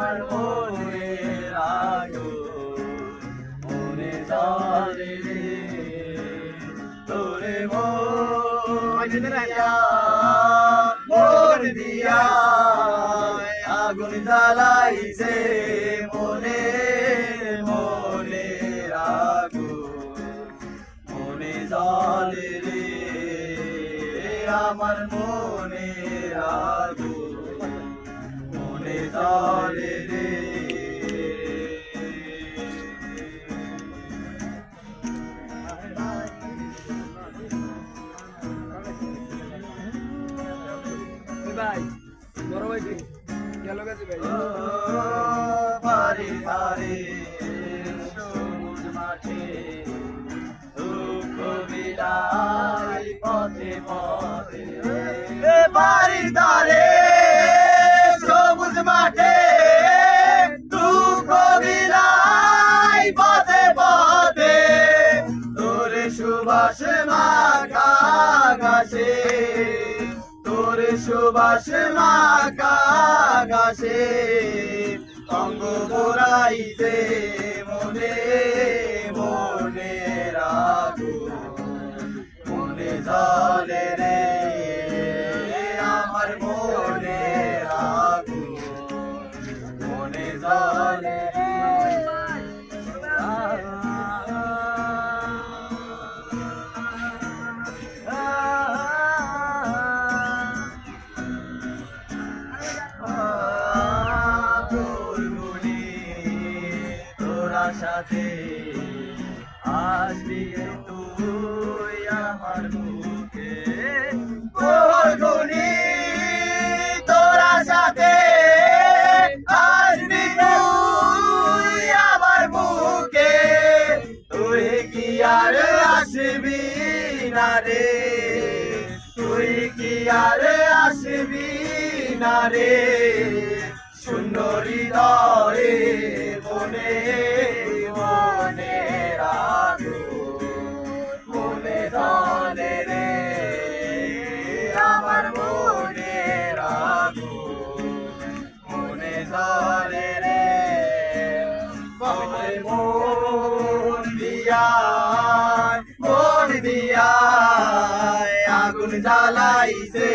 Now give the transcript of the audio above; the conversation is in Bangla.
আমার মনের আগুন মনে জ্বলে রে তোরে মন দিয়া আগুন জ্বালাইছে মনে মনের আগুন মনে জ্বলে রে আমার মনের আগুন মনে জ্বলে রে ভাই বড় ভাই গেল গেছে ভাই বাড়ি বাড়ি সবুজ মাঠে দুঃখ বিলাই পথে পথে বাড়ির দ্বারে সবুজ মাঠে দুঃখ বিলাই পথে পথে তোর সুবাস মাখা ঘাসে তোর সুবাস মাখা ঘাসে অঙ্গ বোরাইতে মনে মনে আগুন মনে জ্বলে রে আমার মনে আগুন মনে জ্বলে রে সাথে আসবি তুই আমার বুকে তোর গুনি তোরা সাথে আসবি তুই আমার বুকে তুই কি আর আসবি না রে তুই কি আর আসবি না রে শূন্য হৃদয়ে মনে মনে আগুন মনে জ্বলে রে আমার মনে আগুন মনে জ্বলে রে মন দিয়া আগুন জ্বালাইছে